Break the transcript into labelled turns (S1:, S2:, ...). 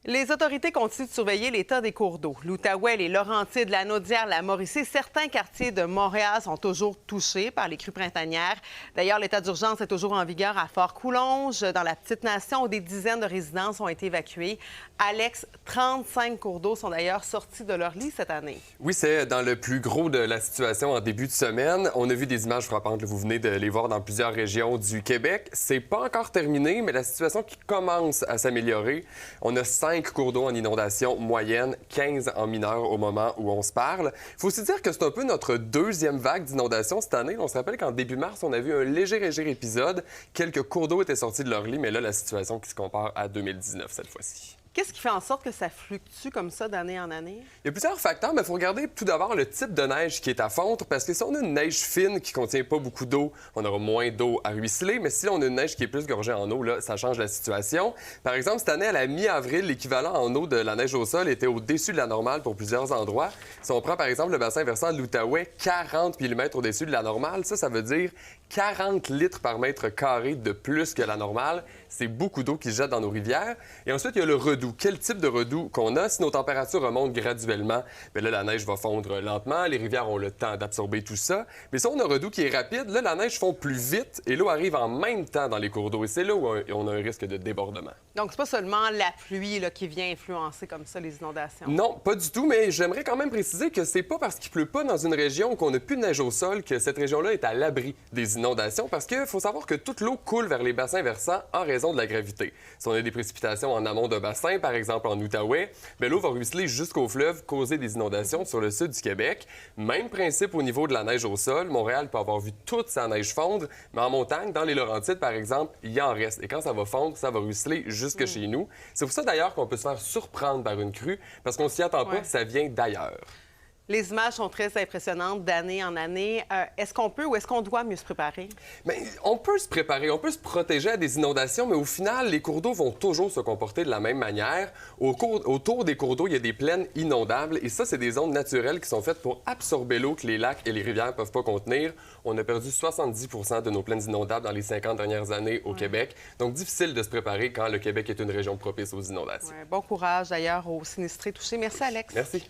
S1: Les autorités continuent de surveiller l'état des cours d'eau. L'Outaouais, les Laurentides, la Naudière, la Mauricie, certains quartiers de Montréal sont toujours touchés par les crues printanières. D'ailleurs, l'état d'urgence est toujours en vigueur à Fort-Coulonge, dans la Petite-Nation, où des dizaines de résidences ont été évacuées. Alex, 35 cours d'eau sont d'ailleurs sortis de leur lit cette année.
S2: Oui, c'est dans le plus gros de la situation en début de semaine. On a vu des images frappantes, vous venez de les voir dans plusieurs régions du Québec. C'est pas encore terminé, mais la situation qui commence à s'améliorer. On a 5 cours d'eau en inondation moyenne, 15 en mineur au moment où on se parle. Il faut aussi dire que c'est un peu notre deuxième vague d'inondation cette année. On se rappelle qu'en début mars, on a vu un léger épisode. Quelques cours d'eau étaient sortis de leur lit, mais là, la situation qui se compare à 2019 cette fois-ci.
S1: Qu'est-ce qui fait en sorte que ça fluctue comme ça d'année en année?
S2: Il y a plusieurs facteurs, mais il faut regarder tout d'abord le type de neige qui est à fondre, parce que si on a une neige fine qui ne contient pas beaucoup d'eau, on aura moins d'eau à ruisseler, mais si on a une neige qui est plus gorgée en eau, là, ça change la situation. Par exemple, cette année, à la mi-avril, l'équivalent en eau de la neige au sol était au-dessus de la normale pour plusieurs endroits. Si on prend par exemple le bassin versant de l'Outaouais, 40 mm au-dessus de la normale, ça veut dire 40 litres par mètre carré de plus que la normale. C'est beaucoup d'eau qui se jette dans nos rivières. Et ensuite, il y a le redoux. Quel type de redoux qu'on a? Si nos températures remontent graduellement, bien là, la neige va fondre lentement. Les rivières ont le temps d'absorber tout ça. Mais si on a un redoux qui est rapide, là, la neige fond plus vite et l'eau arrive en même temps dans les cours d'eau. Et c'est là où on a un risque de débordement.
S1: Donc, c'est pas seulement la pluie là, qui vient influencer comme ça les inondations.
S2: Non, pas du tout, mais j'aimerais quand même préciser que c'est pas parce qu'il pleut pas dans une région qu'on n'a plus de neige au sol que cette région-là est à l'abri des inondations, parce qu'il faut savoir que toute l'eau coule vers les bassins versants en raison de la gravité. Si on a des précipitations en amont d'un bassin, par exemple en Outaouais, bien, l'eau va ruisseler jusqu'au fleuve, causer des inondations sur le sud du Québec. Même principe au niveau de la neige au sol. Montréal peut avoir vu toute sa neige fondre, mais en montagne, dans les Laurentides, par exemple, il y en reste. Et quand ça va fondre, ça va ruisseler jusque chez nous. C'est pour ça, d'ailleurs, qu'on peut se faire surprendre par une crue, parce qu'on s'y attend pas, ça vient d'ailleurs.
S1: Les images sont très impressionnantes d'année en année. Est-ce qu'on peut ou est-ce qu'on doit mieux se préparer?
S2: Bien, on peut se préparer, on peut se protéger à des inondations, mais au final, les cours d'eau vont toujours se comporter de la même manière. Autour des cours d'eau, il y a des plaines inondables et ça, c'est des zones naturelles qui sont faites pour absorber l'eau que les lacs et les rivières ne peuvent pas contenir. On a perdu 70 de nos plaines inondables dans les 50 dernières années au Québec. Donc, difficile de se préparer quand le Québec est une région propice aux inondations.
S1: Bon courage d'ailleurs aux sinistrés touchés. Merci, Alex.
S2: Merci.